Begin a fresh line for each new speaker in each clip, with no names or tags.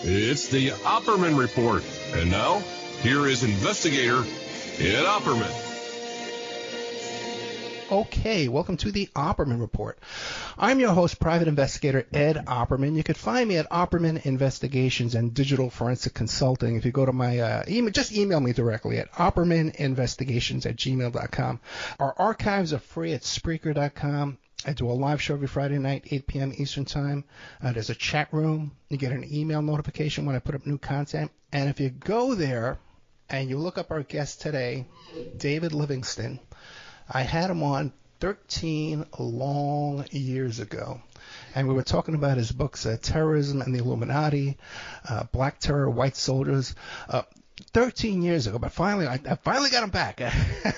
It's the Opperman Report. And now, here is investigator Ed Opperman.
Okay, welcome to the Opperman Report. I'm your host, Private Investigator Ed Opperman. You can find me at Opperman Investigations and Digital Forensic Consulting. If you go to my email, just email me directly at oppermaninvestigations@gmail.com. Our archives are free at Spreaker.com. I do a live show every Friday night, 8 p.m. Eastern Time. There's a chat room. You get an email notification when I put up new content. And if you go there and you look up our guest today, David Livingston, I had him on 13 long years ago, and we were talking about his books, Terrorism and the Illuminati, Black Terror, White Soldiers, 13 years ago. But finally, I finally got him back.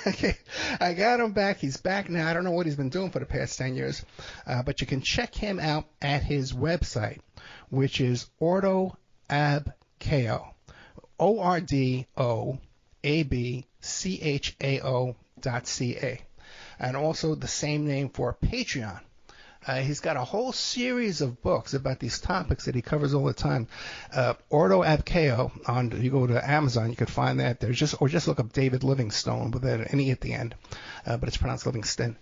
Okay, I got him back. He's back now. I don't know what he's been doing for the past 10 years, but you can check him out at his website, which is OrdoAbchao, OrdoAbchao.ca, and also the same name for Patreon. He's got a whole series of books about these topics that he covers all the time. Ordo Abchao, you go to Amazon, you could find that there. Just look up David Livingstone with an E at the end, but it's pronounced Livingston,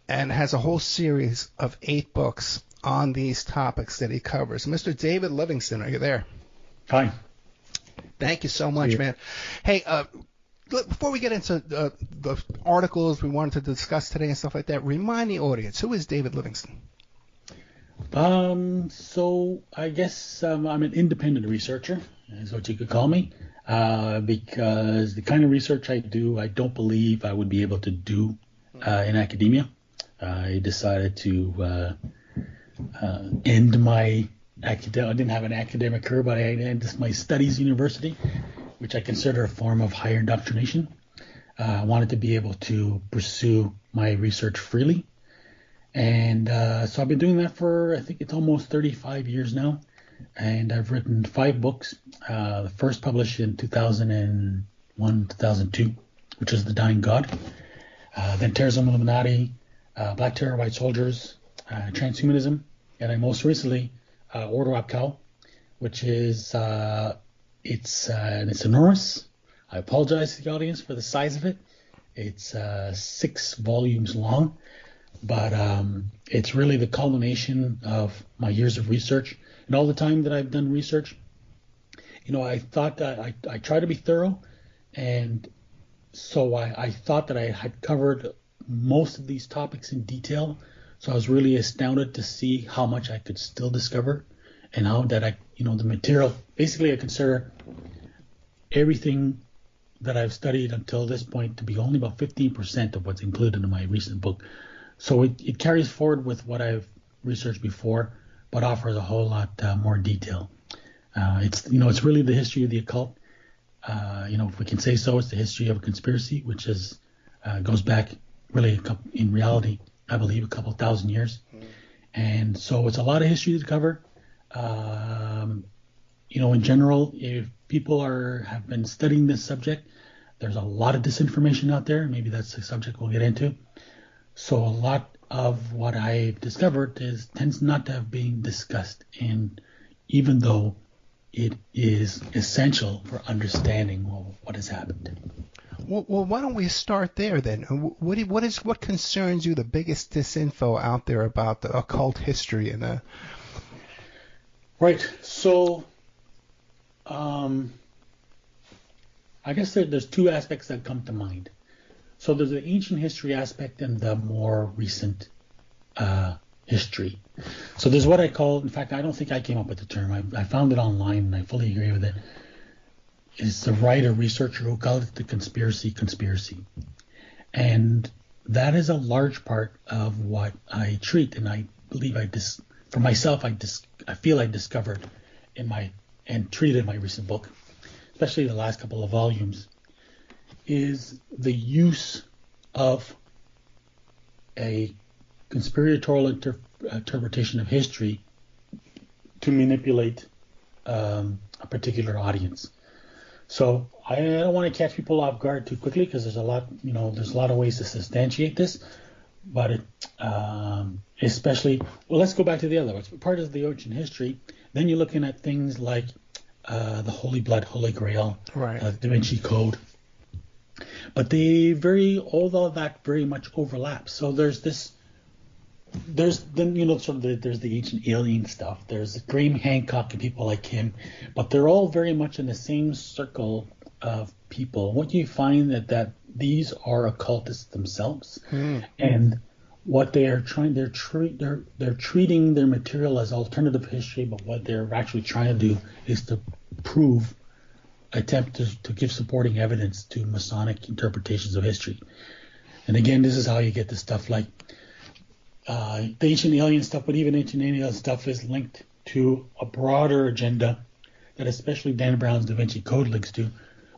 and has a whole series of 8 books on these topics that he covers. Mr. David Livingston, are you there?
Hi.
Thank you so much, man. Hey, before we get into the articles we wanted to discuss today and stuff like that, remind the audience, who is David Livingston?
So I guess I'm an independent researcher, is what you could call me, because the kind of research I do, I don't believe I would be able to do in academia. I decided to end my I didn't have an academic career, but I ended my studies university, which I consider a form of higher indoctrination. I wanted to be able to pursue my research freely. And so I've been doing that for, I think it's almost 35 years now. And I've written 5 books. The first published in 2001, 2002, which is The Dying God. Then Terrorism, Illuminati, Black Terror, White Soldiers, Transhumanism. And I most recently, Ordo Abchao, which is... It's enormous. I apologize to the audience for the size of it. It's 6 volumes long, but it's really the culmination of my years of research and all the time that I've done research. You know, I thought that I try to be thorough, and so I thought that I had covered most of these topics in detail. So I was really astounded to see how much I could still discover, and how that the material, basically I consider everything that I've studied until this point to be only about 15% of what's included in my recent book. So it carries forward with what I've researched before, but offers a whole lot more detail. It's really the history of the occult. If we can say so, it's the history of a conspiracy, which goes back really in reality, I believe, a couple thousand years. And so it's a lot of history to cover. In general, if people have been studying this subject, there's a lot of disinformation out there. Maybe that's the subject we'll get into. So a lot of what I've discovered tends not to have been discussed, and even though it is essential for understanding what has happened.
Well, why don't we start there then? What concerns you, the biggest disinfo out there about the occult history and the...
Right. So, I guess there's 2 aspects that come to mind. So there's the ancient history aspect and the more recent history. So there's what I call, in fact, I don't think I came up with the term. I found it online and I fully agree with it. It's the writer, researcher who called it the conspiracy. And that is a large part of what I treat, and I believe for myself, I feel I discovered and treated in my recent book, especially the last couple of volumes, is the use of a conspiratorial interpretation of history to manipulate a particular audience. So I don't want to catch people off guard too quickly, because there's a lot of ways to substantiate this. about it, especially, well, let's go back to the other ones. Part of the ancient history, then you're looking at things like the Holy Blood, Holy Grail,
Right.
Da Vinci Code. But all of that very much overlaps. So there's then, there's the ancient alien stuff. There's Graham Hancock and people like him, but they're all very much in the same circle of people. What you find that these are occultists themselves, and what they are they're treating their material as alternative history, but what they're actually trying to do is to attempt to give supporting evidence to Masonic interpretations of history. And again, this is how you get the stuff like the ancient alien stuff, but even ancient alien stuff is linked to a broader agenda that especially Dan Brown's Da Vinci Code links to,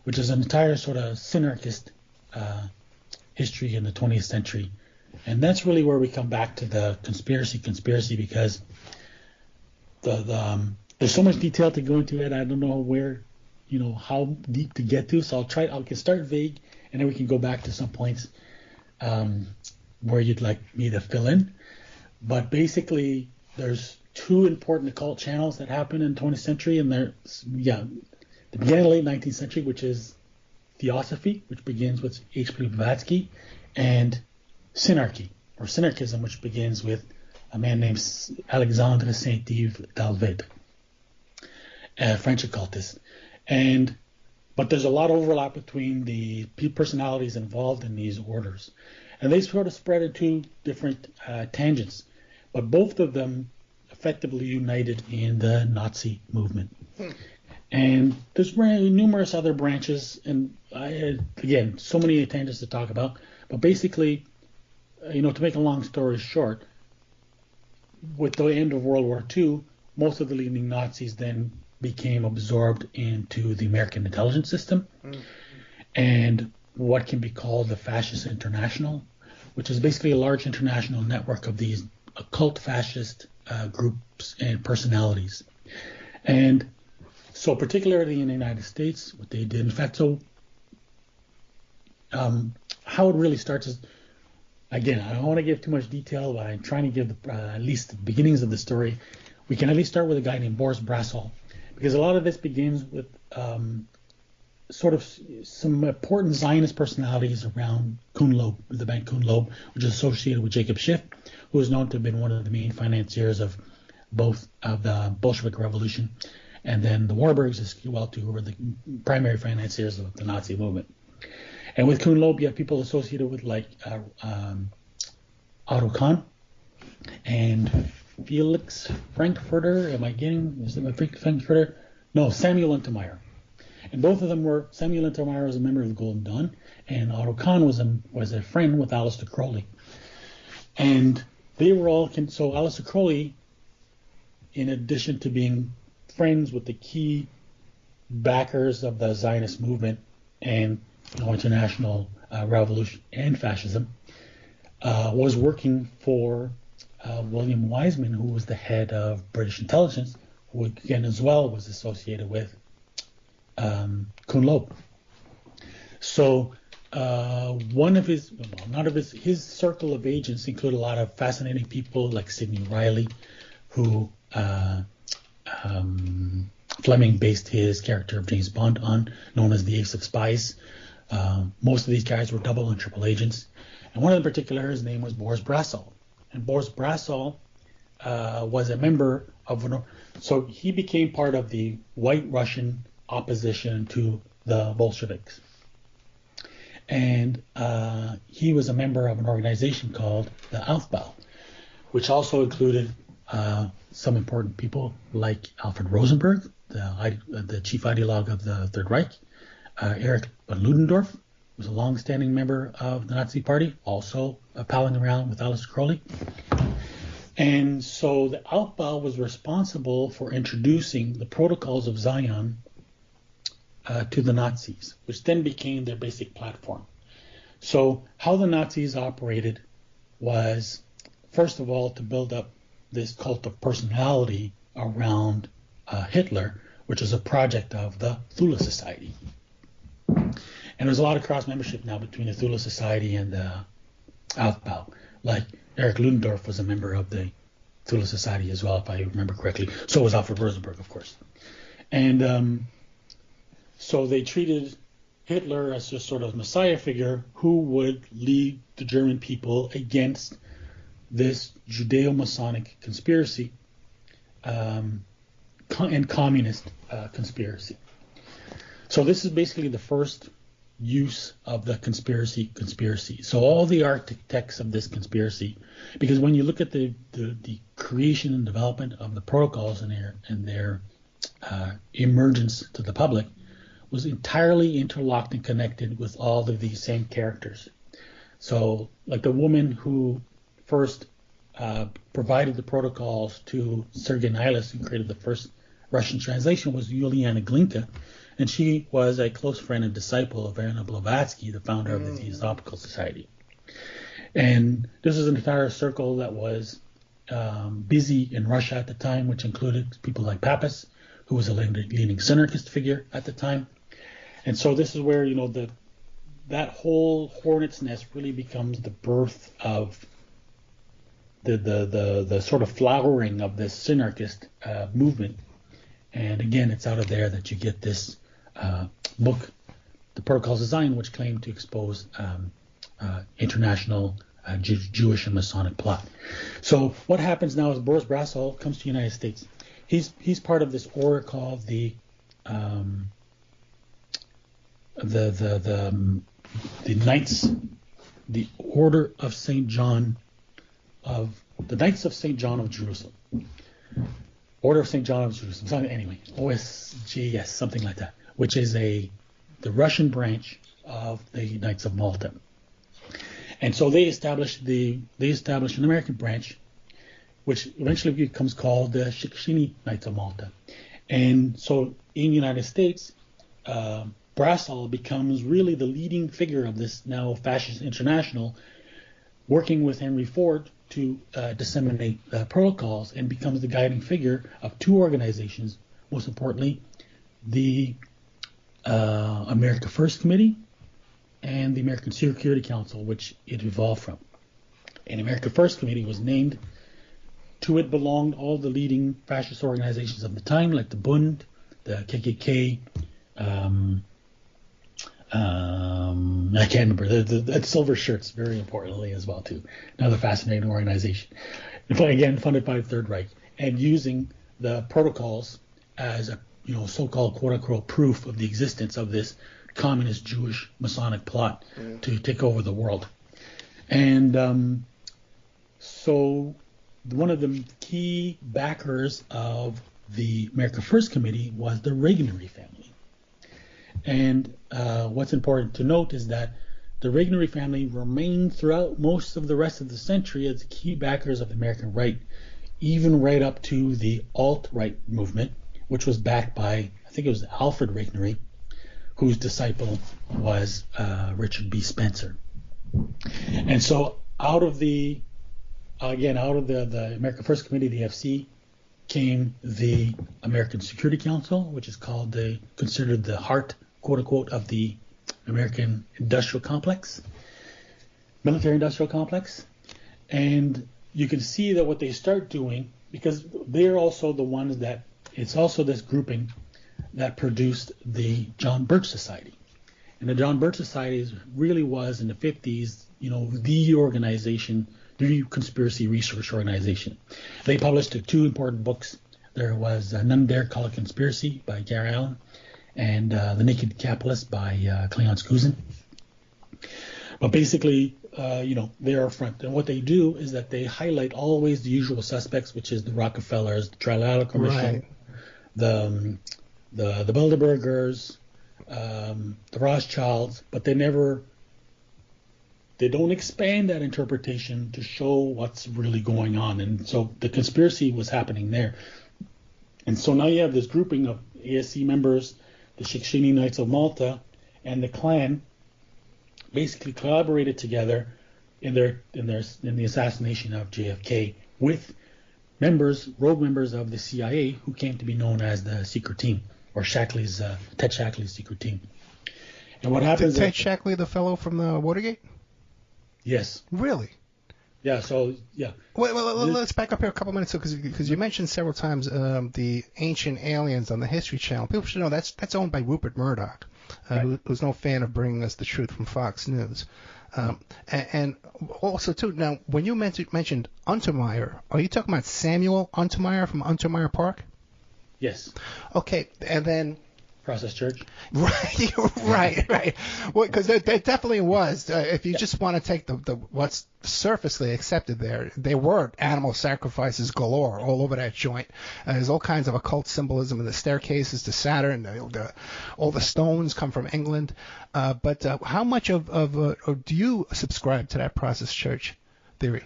which is an entire sort of synarchist history in the 20th century. And that's really where we come back to the conspiracy, because there's so much detail to go into it. I don't know where, how deep to get to. So I can start vague, and then we can go back to some points where you'd like me to fill in. But basically, there's two important occult channels that happen in the 20th century, and the beginning of the late 19th century, which is Theosophy, which begins with H.P. Blavatsky, and Synarchy, or Synarchism, which begins with a man named Alexandre Saint-Yves d'Alvèdre, a French occultist. But there's a lot of overlap between the personalities involved in these orders. And they sort of spread in two different tangents, but both of them effectively united in the Nazi movement. And there's numerous other branches, and again, so many tangents to talk about. But basically, to make a long story short, with the end of World War II, most of the leading Nazis then became absorbed into the American intelligence system and what can be called the Fascist International, which is basically a large international network of these occult fascist groups and personalities. And so particularly in the United States, what they did, in fact, how it really starts is, again, I don't want to give too much detail, but I'm trying to give at least the beginnings of the story. We can at least start with a guy named Boris Brassol, because a lot of this begins with sort of some important Zionist personalities around Kuhn Loeb, the bank Kuhn Loeb, which is associated with Jacob Schiff, who is known to have been one of the main financiers of both of the Bolshevik Revolution, and then the Warburgs as well too, who were the primary financiers of the Nazi movement. And with Kuhn Loeb, you have people associated with like Otto Kahn and Felix Frankfurter. Frankfurter? No, Samuel Untermyer. And both of them Samuel Untermyer was a member of the Golden Dawn, and Otto Kahn was a friend with Aleister Crowley. And they were all, so Aleister Crowley, in addition to being friends with the key backers of the Zionist movement and international revolution and fascism, was working for William Wiseman, who was the head of British intelligence, who again as well was associated with Kuhn Loeb. So his circle of agents include a lot of fascinating people like Sidney Riley, who Fleming based his character of James Bond on, known as the Ace of Spies. Most of these guys were double and triple agents. And one in particular, his name was Boris Brassol. And Boris Brassol was a member of, so he became part of the White Russian opposition to the Bolsheviks. And he was a member of an organization called the Aufbau, which also included some important people like Alfred Rosenberg, the chief ideologue of the Third Reich. Erich von Ludendorff was a long-standing member of the Nazi Party, also palling around with Aleister Crowley. And so the Aufbau was responsible for introducing the protocols of Zion to the Nazis, which then became their basic platform. So how the Nazis operated was, first of all, to build up this cult of personality around Hitler, which is a project of the Thule Society. And there's a lot of cross membership now between the Thule Society and the Aufbau. Like Eric Ludendorff was a member of the Thule Society as well, if I remember correctly. So was Alfred Rosenberg, of course. And so they treated Hitler as just sort of messiah figure who would lead the German people against this Judeo-Masonic conspiracy and communist conspiracy. So this is basically the first use of the conspiracy. So all the architects of this conspiracy, because when you look at the creation and development of the protocols and their emergence to the public, was entirely interlocked and connected with all of these same characters. So like the woman who first provided the protocols to Sergei Nilus, who created the first Russian translation, was Yuliana Glinka, and she was a close friend and disciple of Anna Blavatsky, the founder of the Theosophical Society. And this is an entire circle that was busy in Russia at the time, which included people like Pappas, who was a leading synarchist figure at the time. And so this is where, that whole hornet's nest really becomes the birth of the sort of flowering of this synarchist movement. And again, it's out of there that you get this book, The Protocols of Zion, which claimed to expose international Jewish and Masonic plot. So what happens now is Boris Brassol comes to the United States. He's part of this order called the Knights, the Order of St. John the Knights of St. John of Jerusalem. Order of St. John of Jerusalem. Anyway, OSJS, something like that, which is the Russian branch of the Knights of Malta. And so they established an American branch, which eventually becomes called the Shikshini Knights of Malta. And so in the United States, Brassol becomes really the leading figure of this now fascist international, working with Henry Ford to disseminate protocols, and becomes the guiding figure of two organizations, most importantly, the America First Committee and the American Security Council, which it evolved from. And America First Committee was named. To it belonged all the leading fascist organizations of the time, like the Bund, the KKK, I can't remember, the Silver Shirts, very importantly as well, too. Another fascinating organization. Again, funded by the Third Reich, and using the protocols as a so-called quote-unquote proof of the existence of this communist Jewish Masonic plot to take over the world. And so one of the key backers of the America First Committee was the Regnery family. And what's important to note is that the Regnery family remained throughout most of the rest of the century as the key backers of the American right, even right up to the alt-right movement, which was backed by, I think it was Alfred Regnery, whose disciple was Richard B. Spencer. And so out of the America First Committee, the FC, came the American Security Council, which is considered the heart, quote unquote, of the American industrial complex, military-industrial complex. And you can see that what they start doing, because they're also the ones that, it's also this grouping that produced the John Birch Society. And the John Birch Society really was, in the 50s, the organization, the conspiracy research organization. They published two important books. There was None Dare Call a Conspiracy by Gary Allen, and The Naked Capitalist by Cleon Skousen. But basically, they're up front. And what they do is that they highlight always the usual suspects, which is the Rockefellers, the Trilateral Commission, right, the Bilderbergers, the Rothschilds, but they don't expand that interpretation to show what's really going on. And so the conspiracy was happening there. And so now you have this grouping of ASC members, the Shikshini Knights of Malta, and the Klan basically collaborated together in the assassination of JFK with rogue members of the CIA, who came to be known as the Secret Team, or Ted Shackley's Secret Team. And what happens?
Ted Shackley, the fellow from the Watergate?
Yes.
Really?
Yeah. So yeah.
Well, let's back up here a couple minutes because you mentioned several times the Ancient Aliens on the History Channel. People should know that's owned by Rupert Murdoch,
Right.
who's no fan of bringing us the truth from Fox News. And also, too, now, when you mentioned Untermeyer, are you talking about Samuel Untermeyer from Untermeyer Park?
Yes.
Okay, and then...
Process Church.
Right. Well, because there definitely was. If you just want to take the what's surfacely accepted there were animal sacrifices galore all over that joint. There's all kinds of occult symbolism in the staircases to Saturn. All the stones come from England. But how much of do you subscribe to that Process Church theory?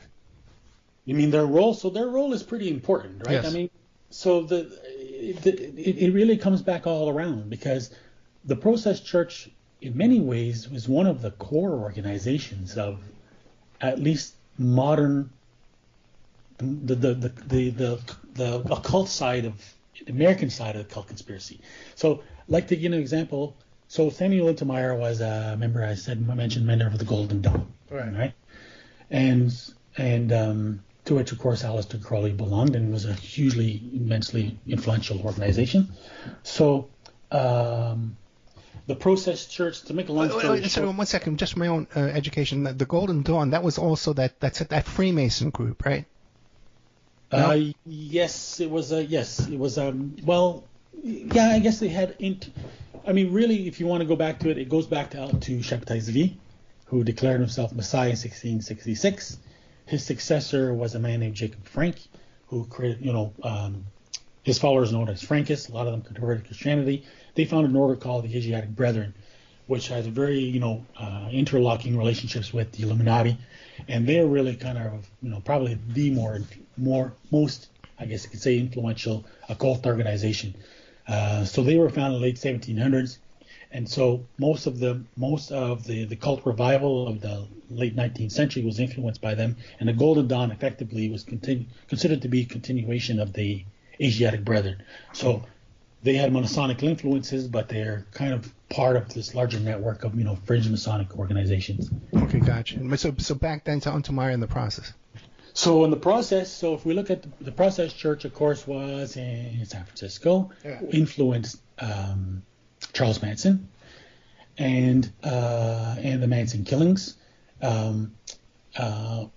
You mean their role? So their role is pretty important, right?
Yes.
I mean, so it really comes back all around, because the Process Church, in many ways, was one of the core organizations of at least modern the occult side of the American side of the occult conspiracy. So, like to give an example, so Samuel Untermeyer was a member, I mentioned member of the Golden Dawn, right? And to which, of course, Aleister Crowley belonged, and was a hugely, immensely influential organization. So, the Process Church, to make a long story short...
One second, just for my own education. The Golden Dawn, that was also that Freemason group, right? No?
Yes, it was. Well, yeah, I guess they had... I mean, really, if you want to go back to it, it goes back to Shabtai Zvi, who declared himself Messiah in 1666. His successor was a man named Jacob Frank, who created, his followers known as Frankists. A lot of them converted to Christianity. They founded an order called the Asiatic Brethren, which has very, interlocking relationships with the Illuminati, and they're really kind of, probably the most, I guess you could say, influential occult organization. So they were founded in the late 1700s. And so most of the cult revival of the late 19th century was influenced by them, and the Golden Dawn effectively was considered to be a continuation of the Asiatic Brethren. So they had Masonic influences, but they're kind of part of this larger network of fringe Masonic organizations.
Okay, gotcha. So back then to Untermeyer in the process.
So in the process, so if we look at the Process Church, of course, was in San Francisco, influenced Charles Manson and the Manson killings,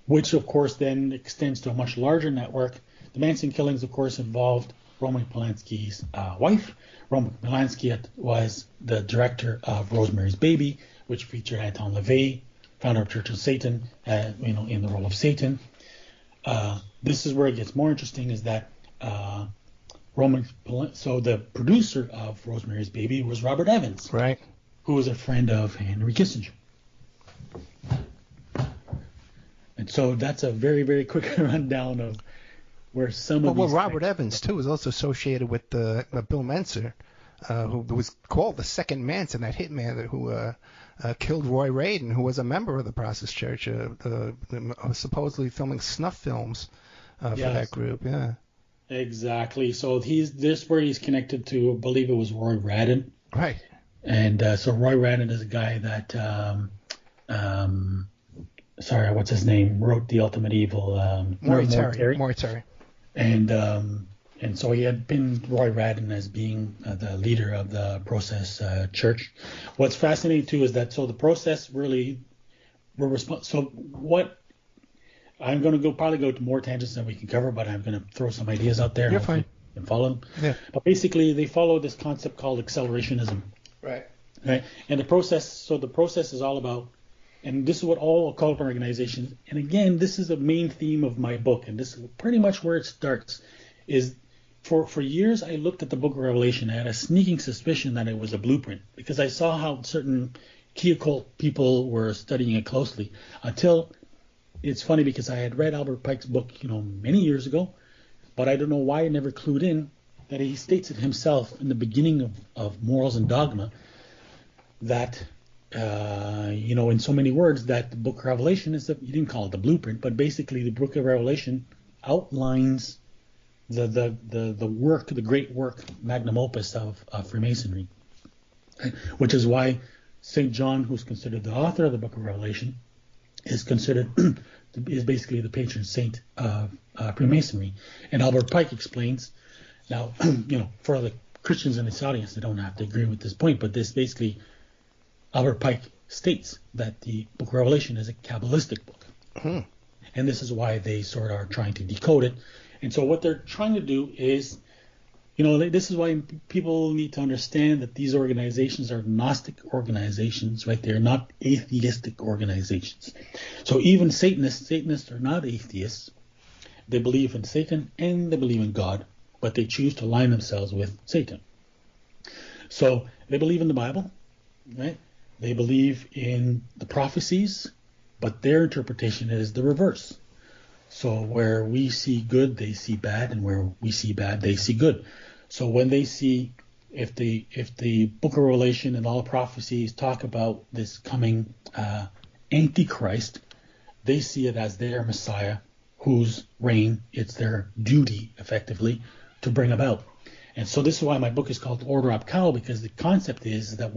which of course then extends to a much larger network. The Manson killings, of course, involved Roman Polanski's wife. Roman Polanski was the director of Rosemary's Baby, which featured Anton LaVey, founder of Church of Satan, in the role of Satan. This is where it gets more interesting, is that so the producer of Rosemary's Baby was Robert Evans,
right,
who was a friend of Henry Kissinger. And so that's a very, very quick rundown of where some of these...
Well, Robert Evans, too, is also associated with Bill Menser, who was called the second Manson, that hitman who killed Roy Raden, who was a member of the Process Church, supposedly filming snuff films for that group, yeah.
Exactly. So this where he's connected to, I believe it was Roy Radin.
Right.
And so Roy Radin is a guy that, what's his name? Wrote The Ultimate Evil.
Moriarty.
And so he had been Roy Radin as being the leader of the Process Church. What's fascinating too is that the Process really were so what. I'm going to probably go to more tangents than we can cover, but I'm going to throw some ideas out there.
You're fine.
And follow them.
Yeah.
But basically, they follow this concept called accelerationism.
Right.
And the process is all about, and this is what all occult organizations, and again, this is the main theme of my book, and this is pretty much where it starts, is for years I looked at the Book of Revelation. I had a sneaking suspicion that it was a blueprint, because I saw how certain key occult people were studying it closely, until... It's funny because I had read Albert Pike's book, many years ago, but I don't know why I never clued in that he states it himself in the beginning of Morals and Dogma that, in so many words, that the Book of Revelation he didn't call it the blueprint, but basically the Book of Revelation outlines the work, the great work, magnum opus of Freemasonry, which is why St. John, who's considered the author of the Book of Revelation, is considered is basically the patron saint of Freemasonry. And Albert Pike explains, now, for the Christians in this audience, they don't have to agree with this point, but this basically, Albert Pike states that the Book of Revelation is a Kabbalistic book.
Hmm.
And this is why they sort of are trying to decode it. And so what they're trying to do is, this is why people need to understand that these organizations are Gnostic organizations, right? They're not atheistic organizations. So even Satanists are not atheists. They believe in Satan and they believe in God, but they choose to align themselves with Satan. So they believe in the Bible, right? They believe in the prophecies, but their interpretation is the reverse. So where we see good, they see bad, and where we see bad, they see good. So when they see, if the Book of Revelation and all the prophecies talk about this coming Antichrist, they see it as their Messiah, whose reign it's their duty, effectively, to bring about. And so this is why my book is called Order Ab Chao, because the concept is that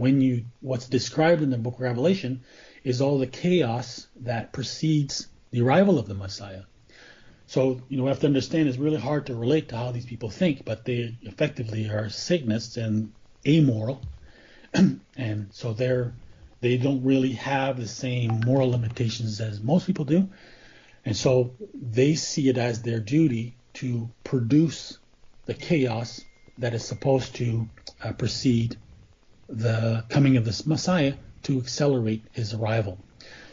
what's described in the Book of Revelation is all the chaos that precedes the arrival of the Messiah. So, we have to understand it's really hard to relate to how these people think, but they effectively are Satanists and amoral. And so they don't really have the same moral limitations as most people do. And so they see it as their duty to produce the chaos that is supposed to precede the coming of this Messiah to accelerate his arrival.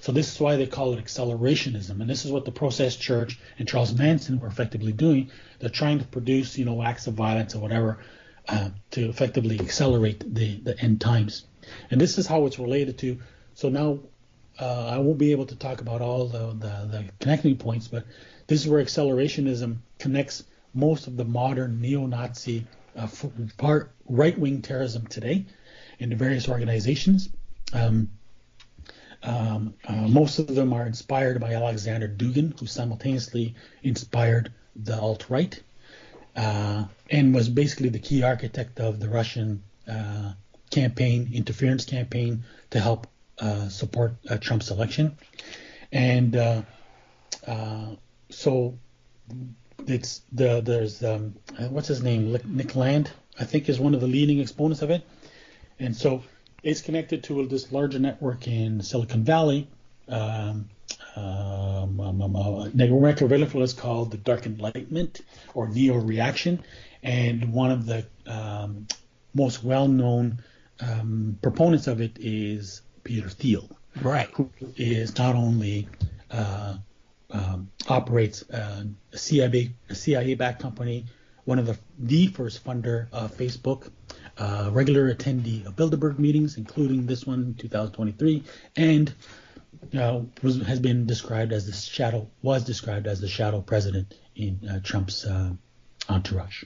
So this is why they call it accelerationism. And this is what the Process Church and Charles Manson were effectively doing. They're trying to produce, acts of violence or whatever to effectively accelerate the end times. And this is how it's related to. So now I won't be able to talk about all the connecting points, but this is where accelerationism connects most of the modern neo-Nazi right-wing terrorism today in the various organizations. Most of them are inspired by Alexander Dugin, who simultaneously inspired the alt-right and was basically the key architect of the Russian interference campaign to help support Trump's election. And so there's what's his name? Nick Land, I think, is one of the leading exponents of it. And so it's connected to this larger network in Silicon Valley. The network is called the Dark Enlightenment or Neo-Reaction, and one of the most well-known proponents of it is Peter Thiel,
right?
Who is not only operates a CIA-backed company, one of the first funder of Facebook, regular attendee of Bilderberg meetings, including this one in 2023, and has been described as the shadow president in Trump's entourage.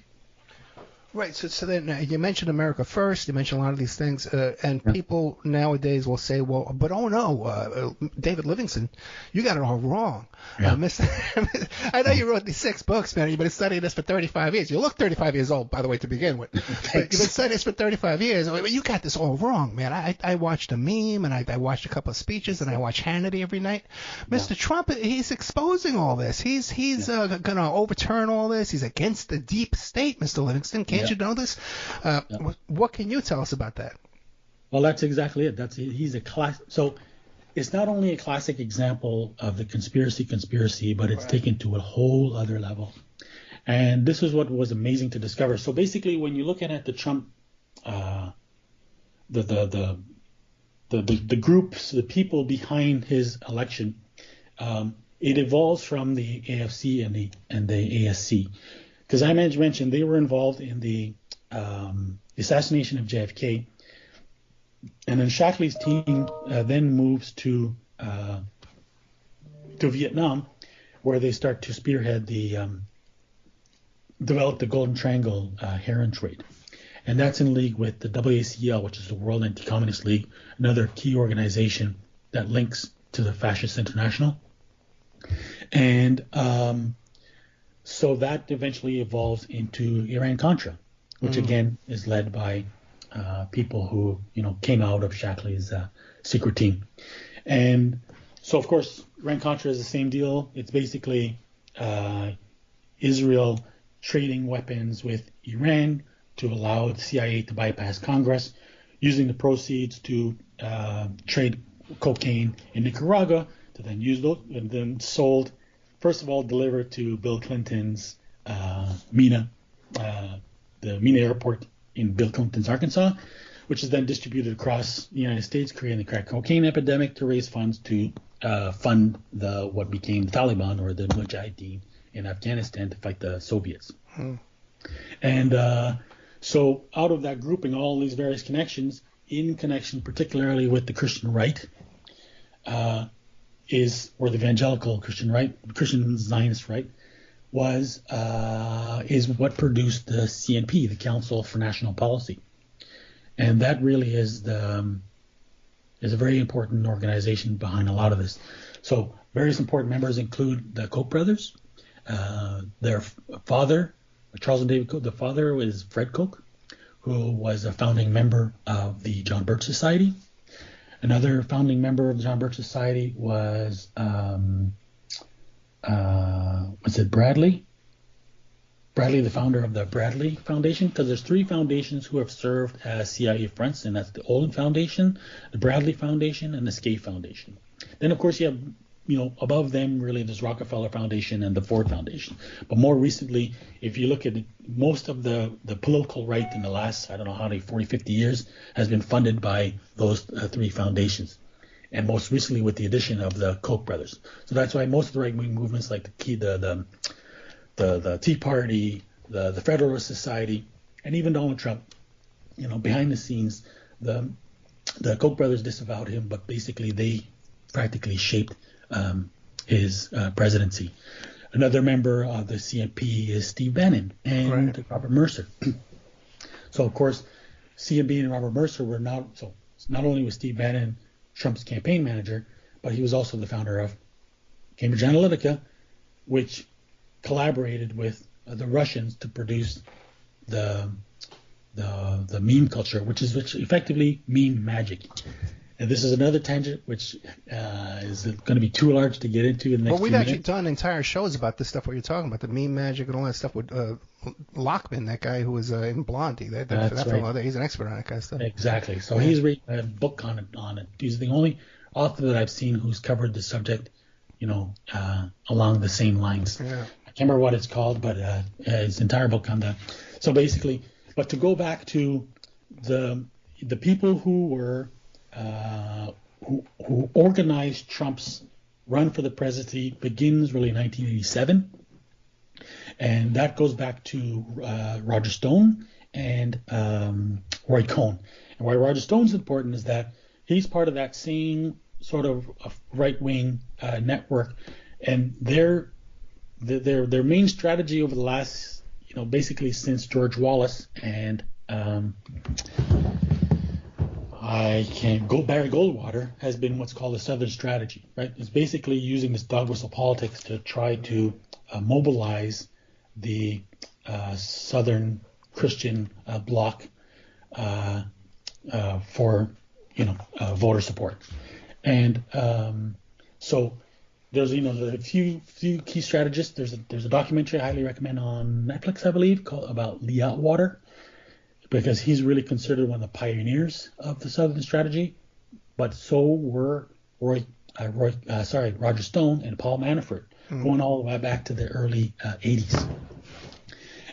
Right. So then you mentioned America First. You mentioned a lot of these things, and people nowadays will say, "Well, but oh no, David Livingston, you got it all wrong."
Yeah.
I know you wrote these 6 books, man. You've been studying this for 35 years. You look 35 years old, by the way, to begin with. But you've been studying this for 35 years. You got this all wrong, man. I watched a meme, and I watched a couple of speeches, and I watch Hannity every night. Mr. Trump, he's exposing all this. He's going to overturn all this. He's against the deep state, Mr. Livingston. Can't you know this? What can you tell us about that?
Well, that's exactly it. He's a class. So it's not only a classic example of the conspiracy, but it's taken to a whole other level. And this is what was amazing to discover. So basically, when you're looking at the Trump, the groups, the people behind his election, it evolves from the AFC and the ASC. Because I mentioned they were involved in the assassination of JFK, and then Shackley's team then moves to Vietnam, where they start to spearhead develop the Golden Triangle heroin trade, and that's in league with the WACL, which is the World Anti-Communist League, another key organization that links to the Fascist International, and so that eventually evolves into Iran-Contra, which again is led by people who came out of Shackley's secret team. And So, of course, Iran-Contra is the same deal. It's basically Israel trading weapons with Iran to allow the CIA to bypass Congress, using the proceeds to trade cocaine in Nicaragua, to then use those and then sold, first of all, delivered to Bill Clinton's MENA, the MENA airport in Bill Clinton's Arkansas, which is then distributed across the United States, creating the crack cocaine epidemic to raise funds to fund what became the Taliban, or the Mujahideen, in Afghanistan to fight the Soviets. And so out of that grouping, all these various connections, in connection particularly with the Christian right, or the evangelical Christian right, Christian Zionist right, is what produced the CNP, the Council for National Policy. And that really is a very important organization behind a lot of this. So various important members include the Koch brothers. Their father, Charles and David Koch, the father was Fred Koch, who was a founding member of the John Birch Society. Another founding member of the John Birch Society was Bradley? Bradley, the founder of the Bradley Foundation, because there's three foundations who have served as CIA fronts, and that's the Olin Foundation, the Bradley Foundation, and the Scaife Foundation. Then, of course, you have, above them, really, there's Rockefeller Foundation and the Ford Foundation. But more recently, if you look at most of the political right in the last, 40, 50 years, has been funded by those three foundations. And most recently with the addition of the Koch brothers. So that's why most of the right-wing movements like the Tea Party, the Federalist Society, and even Donald Trump, behind the scenes, the Koch brothers disavowed him, but basically they practically shaped his presidency. Another member of the CNP is Steve Bannon and Robert Mercer. So, of course, CNP and Robert Mercer were not only was Steve Bannon Trump's campaign manager, but he was also the founder of Cambridge Analytica, which collaborated with the Russians to produce the meme culture, which effectively meme magic. And this is another tangent which is going to be too large to get into in the next few minutes.
Well, we've actually done entire shows about this stuff, what you're talking about, the meme magic and all that stuff with Lockman, that guy who was in Blondie. That's right. He's an expert on that kind of stuff.
Exactly. So he's written a book on it. He's the only author that I've seen who's covered the subject, along the same lines. Yeah. I can't remember what it's called, but his entire book on that. So basically, but to go back to the people who were who organized Trump's run for the presidency begins really in 1987, and that goes back to Roger Stone and Roy Cohn. And why Roger Stone's important is that he's part of that same sort of right-wing network, and their main strategy over the last, basically since George Wallace and Barry Goldwater has been what's called the Southern Strategy, right? It's basically using this dog whistle politics to try to mobilize the Southern Christian bloc for voter support. And so there's a few key strategists. There's a documentary I highly recommend on Netflix, I believe, about Lee Atwater, because he's really considered one of the pioneers of the Southern Strategy, but so were Roger Stone and Paul Manafort, going all the way back to the early 80s.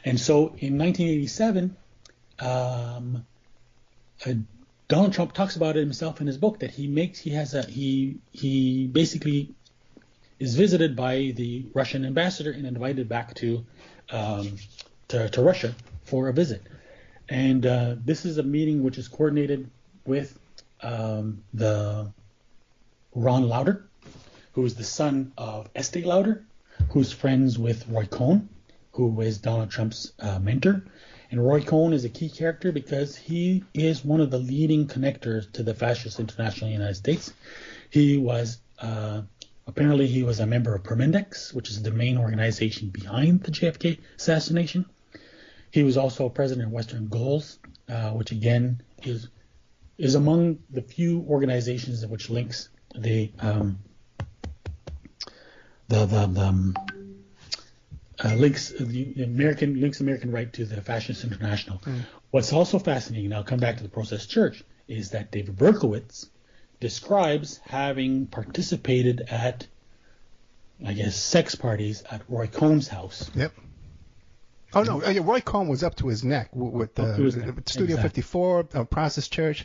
And so in 1987, Donald Trump talks about it himself in his book that he basically is visited by the Russian ambassador and invited back to Russia for a visit. And this is a meeting which is coordinated with the Ron Lauder, who is the son of Estee Lauder, who's friends with Roy Cohn, who is Donald Trump's mentor. And Roy Cohn is a key character because he is one of the leading connectors to the Fascist International in the United States. He was apparently he was a member of Permindex, which is the main organization behind the JFK assassination. He was also president of Western Goals, which again is among the few organizations which links the Links American right to the Fascist International. What's also fascinating, now I'll come back to the Process Church, is that David Berkowitz describes having participated at, I guess, sex parties at Roy Cohn's house.
Yep. Oh, no, Roy Cohn was up to his neck with Studio
exactly.
54, Process Church.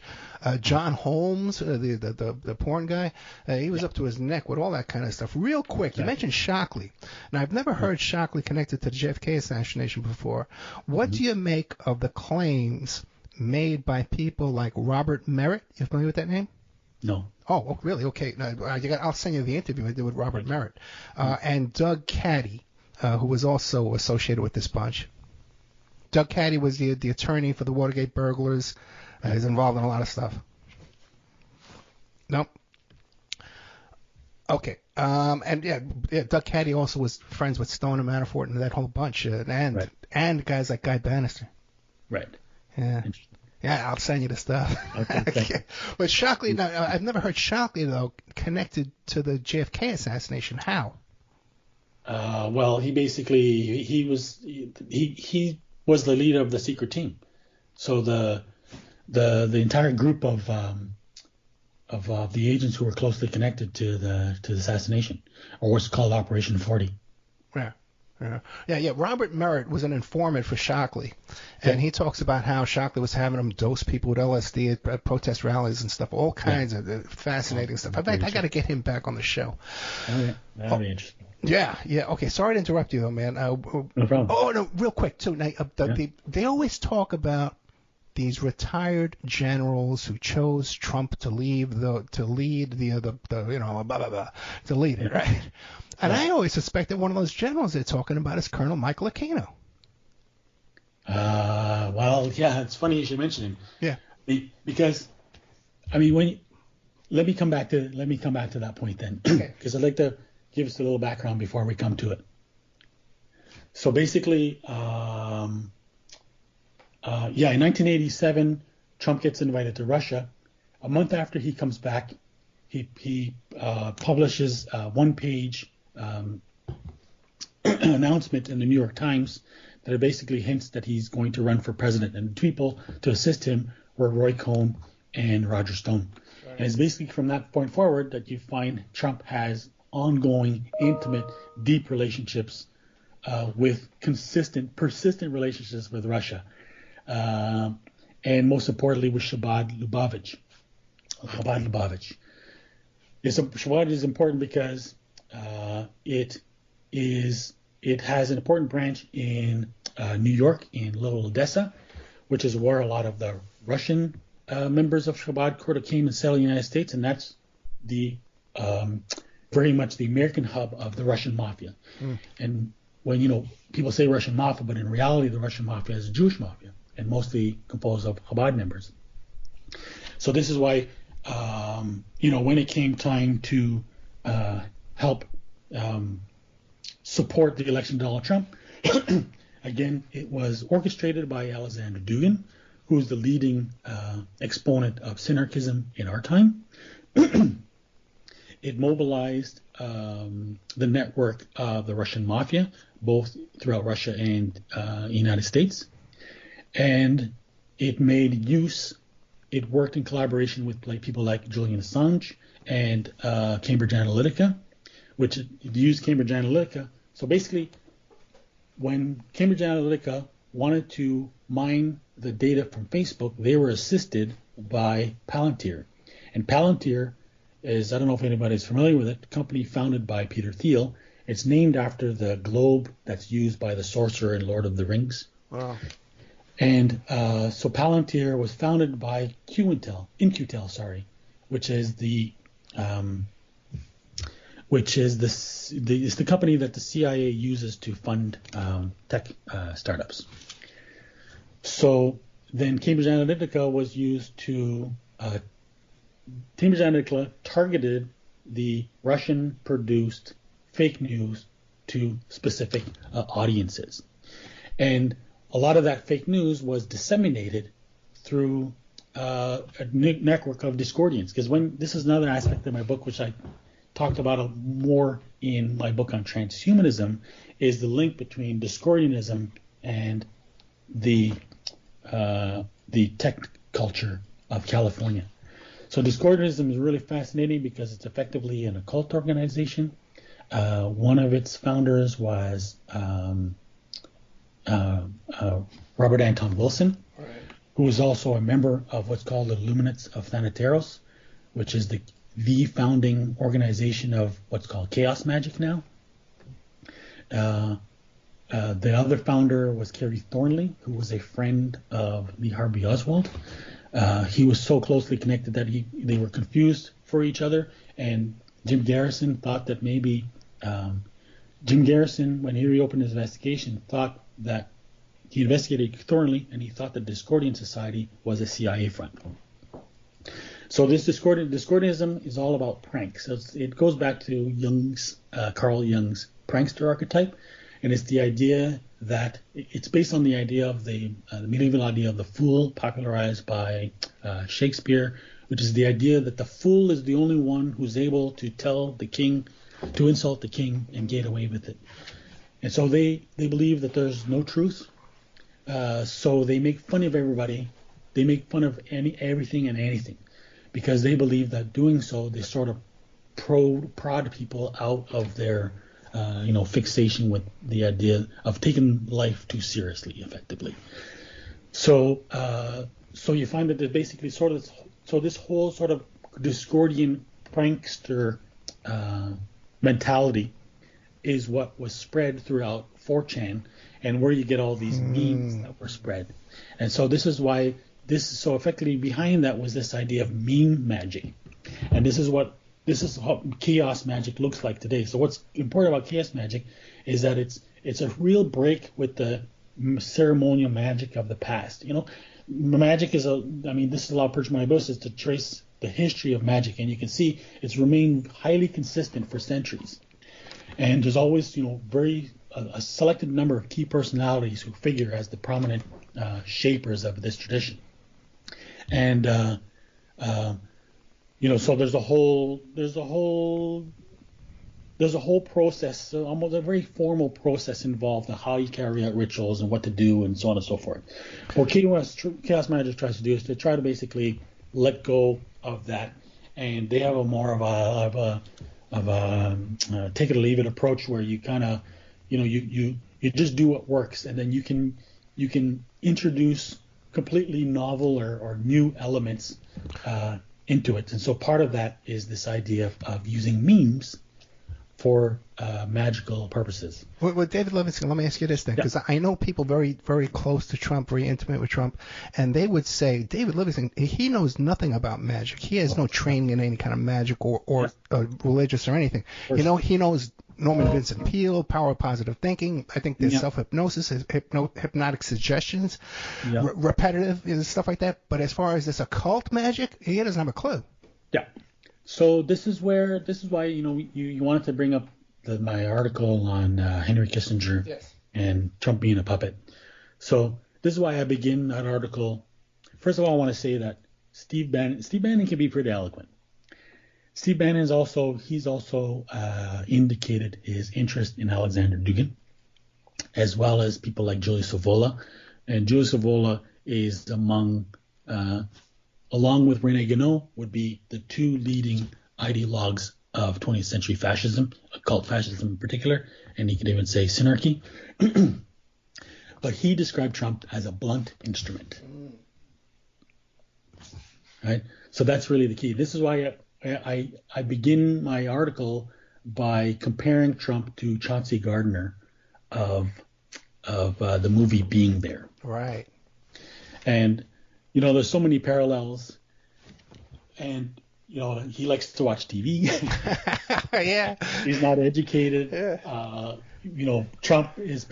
John Holmes, the porn guy, he was up to his neck with all that kind of stuff. Real quick, you mentioned Shockley. Now, I've never heard Shockley connected to the JFK assassination before. What do you make of the claims made by people like Robert Merritt? You familiar with that name?
No.
Oh, really? Okay. Now, I'll send you the interview I did with Robert Merritt. And Doug Caddy, who was also associated with this bunch. Doug Caddy was the attorney for the Watergate burglars. He's involved in a lot of stuff. Nope. Okay. And Doug Caddy also was friends with Stone and Manafort and that whole bunch, and guys like Guy Bannister.
Right.
Yeah. Yeah, I'll send you the stuff.
Okay.
But Shockley, now, I've never heard Shockley though connected to the JFK assassination. How?
Well, he basically he was the leader of the secret team. So the entire group of the agents who were closely connected to the assassination, or what's called Operation 40.
Yeah. Robert Merritt was an informant for Shockley, and he talks about how Shockley was having them dose people with LSD at protest rallies and stuff, all kinds of fascinating stuff. In fact, I got to get him back on the show.
Okay, that'll be interesting.
Yeah. Okay, sorry to interrupt you, though, man.
No problem.
Oh, no, real quick, too. Now, they always talk about these retired generals who chose Trump to lead it, right? And I always suspect that one of those generals they're talking about is Colonel Michael Aquino.
Well, yeah, it's funny you should mention him.
Yeah.
Because, I mean, let me come back to that point then, because I'd like to give us a little background before we come to it. So basically, in 1987, Trump gets invited to Russia. A month after he comes back, he publishes a one-page announcement in the New York Times that basically hints that he's going to run for president. And the people to assist him were Roy Cohn and Roger Stone. Right. And it's basically from that point forward that you find Trump has ongoing, intimate, deep relationships with persistent relationships with Russia. And most importantly with Chabad Lubavitch. Chabad is important because it has an important branch in New York, in Little Odessa, which is where a lot of the Russian members of Chabad came and settled in the United States, and that's the very much the American hub of the Russian mafia. And when people say Russian mafia, but in reality the Russian mafia is a Jewish mafia and mostly composed of Chabad members. So this is why when it came time to help support the election of Donald Trump, again, it was orchestrated by Alexander Dugin, who's the leading exponent of synarchism in our time. It mobilized the network of the Russian mafia, both throughout Russia and the United States. And it worked in collaboration with people like Julian Assange and Cambridge Analytica, which used Cambridge Analytica. So basically, when Cambridge Analytica wanted to mine the data from Facebook, they were assisted by Palantir. And Palantir is, I don't know if anybody's familiar with it, a company founded by Peter Thiel. It's named after the globe that's used by the sorcerer in Lord of the Rings.
Wow.
And so Palantir was founded by In-Q-Tel, which is the company that the CIA uses to fund tech startups. So then Cambridge Analytica was used to Cambridge Analytica targeted the Russian-produced fake news to specific audiences, and a lot of that fake news was disseminated through a network of Discordians. Because this is another aspect of my book which I talked about more in my book on transhumanism is the link between Discordianism and the tech culture of California. So Discordianism is really fascinating because it's effectively an occult organization. One of its founders was Robert Anton Wilson, right, who is also a member of what's called the Illuminates of Thanateros, which is the founding organization of what's called chaos magic now. The other founder was Kerry Thornley, who was a friend of Lee Harvey Oswald. He was so closely connected that they were confused for each other, and Jim Garrison thought that maybe Jim Garrison, when he reopened his investigation, thought that he investigated Thornley, and he thought the Discordian Society was a CIA front. So this Discordianism is all about pranks. So it goes back to Carl Jung's prankster archetype, and it's the idea that it's based on the idea of the medieval idea of the fool, popularized by Shakespeare, which is the idea that the fool is the only one who's able to tell the king, to insult the king and get away with it. And so they believe that there's no truth. So they make fun of everybody. They make fun of everything and anything, because they believe that doing so, they sort of prod people out of their fixation with the idea of taking life too seriously, effectively. So you find that there's basically this whole sort of Discordian prankster mentality is what was spread throughout 4chan, and where you get all these memes that were spread. And so this is why so effectively behind that was this idea of meme magic. And this is how chaos magic looks like today. So what's important about chaos magic is that it's a real break with the ceremonial magic of the past. Magic is this is a lot of purchase my books is to trace the history of magic, and you can see it's remained highly consistent for centuries. And there's always, a selected number of key personalities who figure as the prominent shapers of this tradition. And so there's a whole process, almost a very formal process involved in how you carry out rituals and what to do and so on and so forth. What Chaos Magic tries to do is to try to basically let go of that, and they have a more of a take it or leave it approach, where you kind of you just do what works, and then you can introduce completely novel or new elements into it. And so part of that is this idea of using memes for magical purposes.
Well, David Levitz, let me ask you this then, because I know people very, very close to Trump, very intimate with Trump, and they would say, David Levitz, he knows nothing about magic. He has no training in any kind of magic or religious or anything. He knows Norman Vincent Peale, power of positive thinking. I think there's self-hypnosis, hypnotic suggestions, repetitive stuff like that. But as far as this occult magic, he doesn't have a clue.
Yeah. So this is why you wanted to bring up my article on Henry Kissinger and Trump being a puppet. So this is why I begin that article. First of all, I want to say that Steve Bannon can be pretty eloquent. Steve Bannon is also indicated his interest in Alexander Dugin, as well as people like Julius Evola. And Julius Evola is along with René Guénon, would be the two leading ideologues of 20th century fascism, occult fascism in particular, and you could even say synarchy. But he described Trump as a blunt instrument. Right? So that's really the key. This is why I begin my article by comparing Trump to Chauncey Gardner of the movie Being There.
Right.
And there's so many parallels, and he likes to watch TV.
Yeah.
He's not educated.
Yeah.
Trump has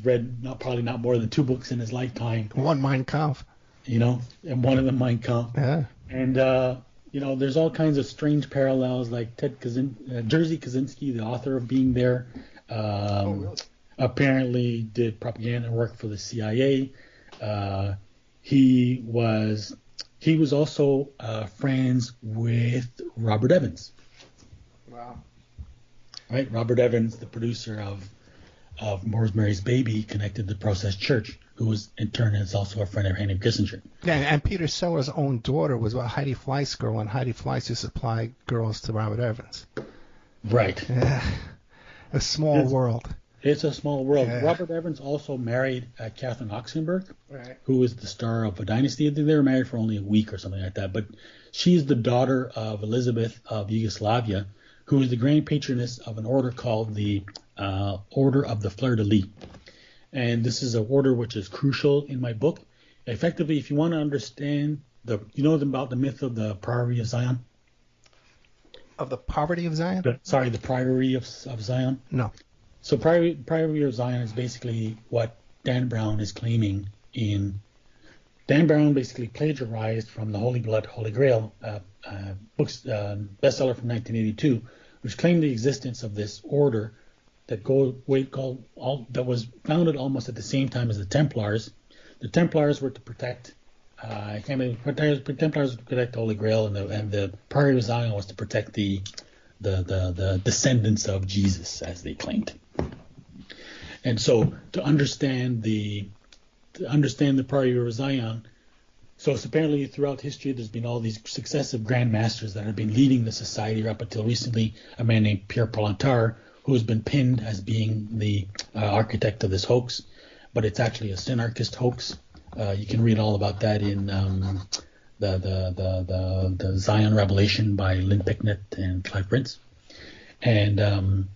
read probably not more than 2 books in his lifetime.
One Mein Kampf.
And one of them Mein Kampf.
Yeah.
And there's all kinds of strange parallels, like Jerzy Kaczynski, the author of Being There,
really?
Apparently did propaganda work for the CIA. He was also friends with Robert Evans.
Wow.
right? Robert Evans, the producer of Rosemary's Baby, connected the Process Church, who was in turn is also a friend of Henry Kissinger.
Yeah, and Peter Sellers' own daughter was a Heidi Fleiss girl, and Heidi Fleiss used to supply girls to Robert Evans.
Right.
Yeah. A small world.
It's a small world.
Yeah.
Robert Evans also married Catherine Oxenberg,
Right.
who was the star of A Dynasty. They were married for only a week or something like that. But she's the daughter of Elizabeth of Yugoslavia, who is the grand patroness of an order called the Order of the Fleur-de-Lis. And this is an order which is crucial in my book. Effectively, if you want to understand about the myth of the Priory of Zion?
Of the poverty of Zion?
The Priory of Zion?
No.
So Priory of Zion is basically what Dan Brown is claiming in. Dan Brown basically plagiarized from the Holy Blood, Holy Grail books, bestseller from 1982, which claimed the existence of this order that that was founded almost at the same time as the Templars. The Templars were to protect. The Templars were to protect the Holy Grail, and the Priory of Zion was to protect the descendants of Jesus, as they claimed. And so to understand the Priory of Zion, so it's apparently throughout history there's been all these successive Grand Masters that have been leading the society up until recently, a man named Pierre Polentard, who has been pinned as being the architect of this hoax, but it's actually a synarchist hoax. You can read all about that in the Zion Revelation by Lynn Picknett and Clive Prince. And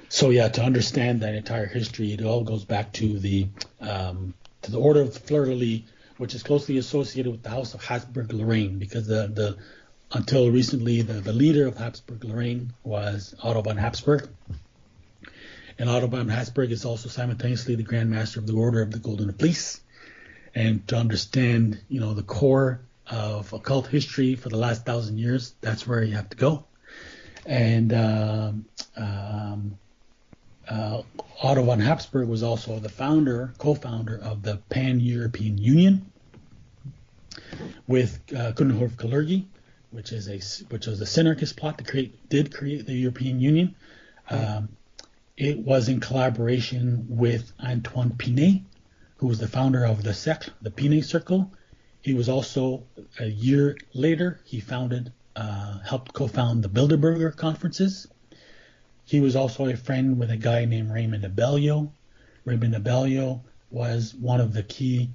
so to understand that entire history, it all goes back to the Order of the Fleur-de-Lis, which is closely associated with the House of Habsburg-Lorraine, because until recently the leader of Habsburg-Lorraine was Otto von Habsburg. And Otto von Habsburg is also simultaneously the Grand Master of the Order of the Golden Fleece. And to understand, the core of occult history for the last 1,000 years, that's where you have to go. And Otto von Habsburg was also the co-founder of the Pan-European Union with Gundulf Kalergi, which was a synarchist plot to create the European Union. It was in collaboration with Antoine Pinet, who was the founder of the Cercle, the Pinet Circle. He was also, a year later, he helped co-found the Bilderberger conferences. He was also a friend with a guy named Raymond Abellio. Raymond Abellio was one of the key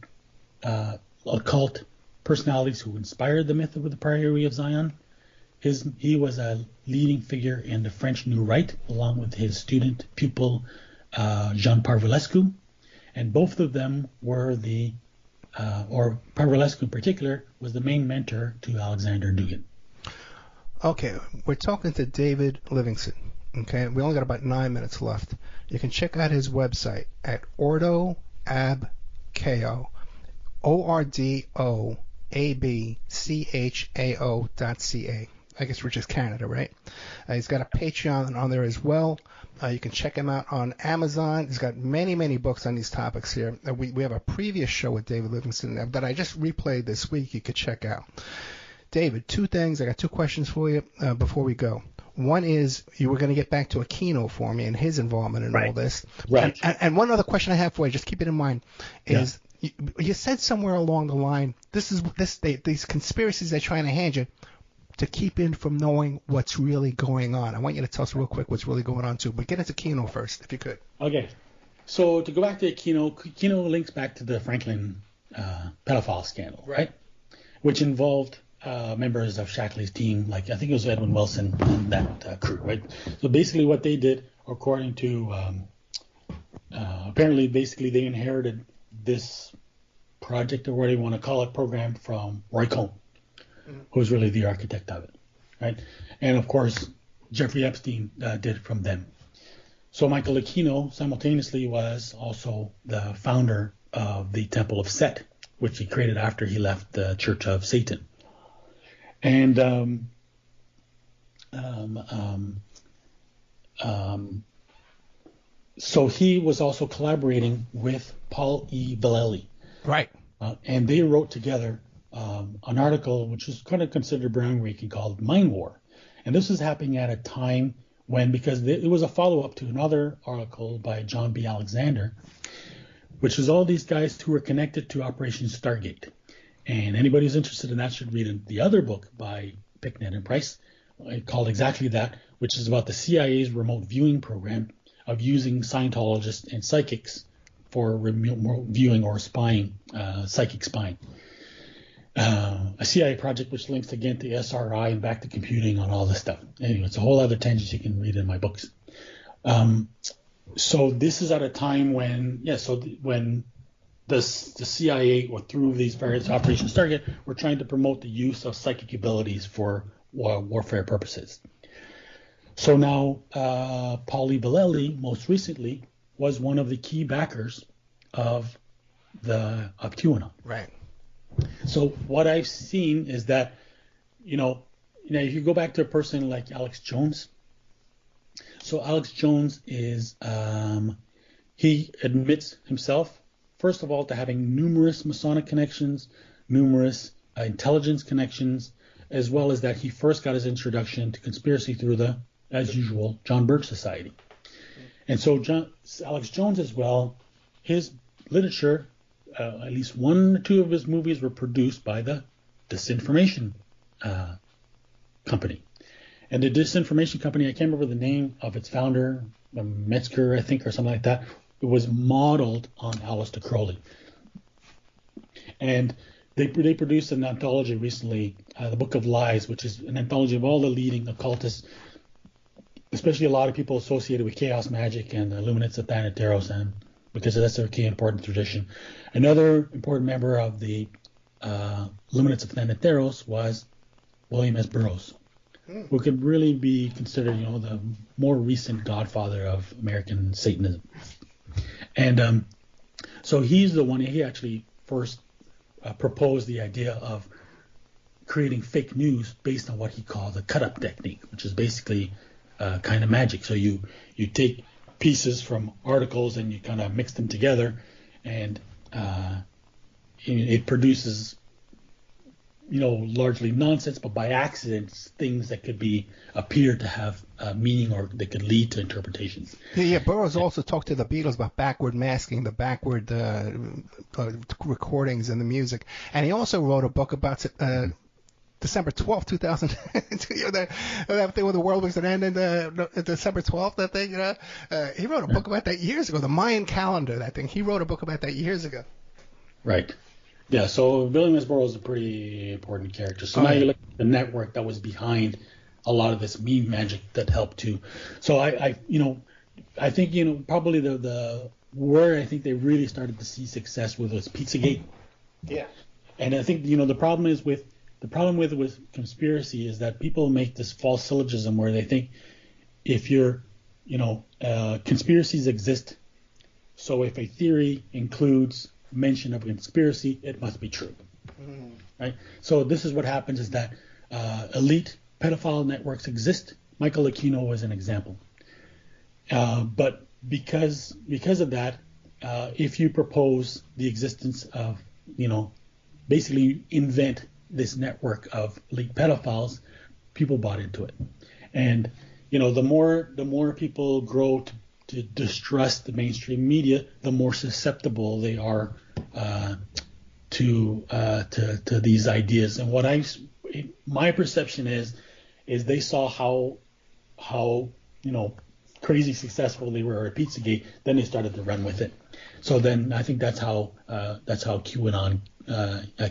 occult personalities who inspired the myth of the Priory of Zion. He was a leading figure in the French New Right, along with his pupil Jean Parvulescu, and both of them were or Parvulescu in particular, was the main mentor to Alexander Dugin.
Okay, we're talking to David Livingston. Okay, we only got about 9 minutes left. You can check out his website at ordoabchao, ORDOABCHAO.ca. I guess which is Canada, right? He's got a Patreon on there as well. You can check him out on Amazon. He's got many, many books on these topics here. We have a previous show with David Livingston that I just replayed this week you could check out. David, two things. I got two questions for you before we go. One is you were going to get back to Aquino for me and his involvement in all this.
Right.
And one other question I have for you, just keep it in mind, is you said somewhere along the line, these conspiracies they're trying to hand you to keep in from knowing what's really going on. I want you to tell us real quick what's really going on too, but get into Aquino first, if you could.
Okay. So to go back to Aquino links back to the Franklin pedophile scandal, right? Which involved members of Shackley's team, like I think it was Edwin Wilson and that crew, right? So basically what they did, according to, apparently basically they inherited this project, or whatever you want to call it, program from Roy Cohn, who was really the architect of it, right? And of course, Jeffrey Epstein did it from them. So Michael Aquino simultaneously was also the founder of the Temple of Set, which he created after he left the Church of Satan. And so he was also collaborating with Paul E. Vallely.
Right.
And they wrote together an article which was kind of considered groundbreaking called Mind War. And this was happening at a time when, because it was a follow-up to another article by John B. Alexander, which was all these guys who were connected to Operation Stargate. And anybody who's interested in that should read the other book by Picknett and Price called exactly that, which is about the CIA's remote viewing program of using Scientologists and psychics for remote viewing or spying, psychic spying. A CIA project which links again to SRI and back to computing on all this stuff. Anyway, it's a whole other tangent you can read in my books. So this is at a time when, when the CIA, or through these various Operations Stargate, were trying to promote the use of psychic abilities for warfare purposes. So now, Paul E. Vallely, most recently, was one of the key backers of QAnon.
Right.
So what I've seen is that, if you go back to a person like Alex Jones. So Alex Jones is, he admits himself, first of all, to having numerous Masonic connections, numerous intelligence connections, as well as that he first got his introduction to conspiracy through the, as usual, John Birch Society. And so Alex Jones as well, his literature, at least one or two of his movies were produced by the Disinformation Company. And the Disinformation Company, I can't remember the name of its founder, Metzger, I think, or something like that. It was modeled on Aleister Crowley. And they produced an anthology recently, the Book of Lies, which is an anthology of all the leading occultists, especially a lot of people associated with chaos magic and the Illuminates of Thanateros, and because that's their key important tradition. Another important member of the Illuminates of Thanateros was William S. Burroughs, who could really be considered, the more recent godfather of American Satanism. And so he's the one, he actually first proposed the idea of creating fake news based on what he called the cut-up technique, which is basically kind of magic. So you take pieces from articles and you kind of mix them together, and it produces, largely nonsense, but by accident, things that could appear to have meaning, or they could lead to interpretations.
Yeah. Burroughs also talked to the Beatles about backward masking, the backward recordings and the music, and he also wrote a book about December 12th, 2000. That thing when the world was going to end in December 12th. That thing, he wrote a book about that years ago. The Mayan calendar, that thing. He wrote a book about that years ago.
Right. Yeah. So William S. Burroughs is a pretty important character. So now you look at the network that was behind a lot of this meme magic that helped too. So I think probably the where I think they really started to see success was Pizzagate.
Yeah.
And I think the problem with conspiracy is that people make this false syllogism where they think if conspiracies exist, so if a theory includes mention of a conspiracy, it must be true. Right? So this is what happens is that elite pedophile networks exist. Michael Aquino was an example. But because of that, if you propose the existence of, basically invent this network of elite pedophiles, people bought into it. And, the more people grow to distrust the mainstream media, the more susceptible they are to these ideas. And my perception is they saw how crazy successful they were at Pizzagate, then they started to run with it. So then I think that's how QAnon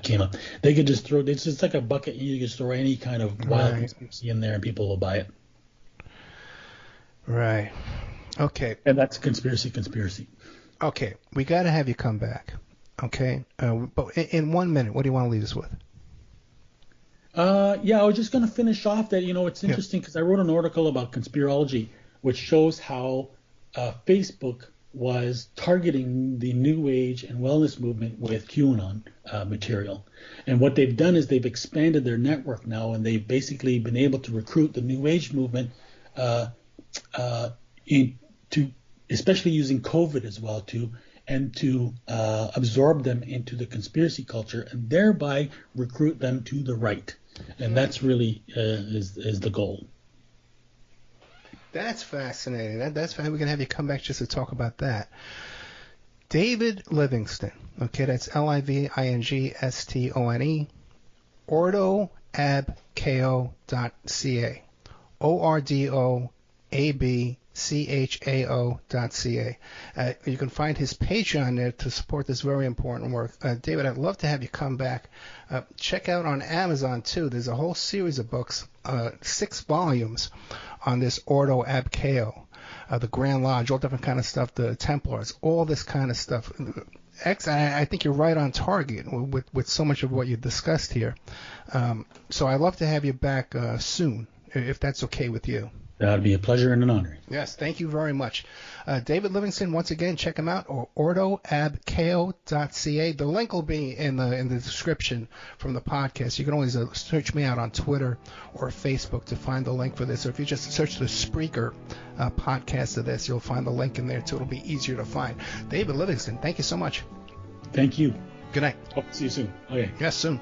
came up. They could just throw, it's just like a bucket, you can just throw any kind of wild conspiracy in there and people will buy it.
Right. Okay.
And that's conspiracy.
Okay. We got to have you come back. Okay. But in 1 minute, what do you want to leave us with?
I was just going to finish off that, it's interesting because I wrote an article about conspirology, which shows how Facebook was targeting the New Age and wellness movement with QAnon material. And what they've done is they've expanded their network now, and they've basically been able to recruit the New Age movement into, especially using COVID as well, and to absorb them into the conspiracy culture and thereby recruit them to the right. And that's really is the goal.
That's fascinating. That's fine. We're going to have you come back just to talk about that. David Livingston. Okay, that's Livingston. ordoabchao.ca. ORDOABCHAO.ca. You can find his Patreon there to support this very important work. David, I'd love to have you come back. Check out on Amazon, too. There's a whole series of books, 6 volumes, on this Ordo Ab Chao, the Grand Lodge, all different kind of stuff, the Templars, all this kind of stuff. I think you're right on target with so much of what you discussed here. So I'd love to have you back soon, if that's okay with you.
That would be a pleasure and an honor.
Yes, thank you very much. David Livingston, once again, check him out, or ordoabchao.ca. The link will be in the description from the podcast. You can always search me out on Twitter or Facebook to find the link for this. Or if you just search the Spreaker podcast of this, you'll find the link in there, too. It'll be easier to find. David Livingston, thank you so much.
Thank you.
Good night.
Hope to see you soon. Okay.
Yes, soon.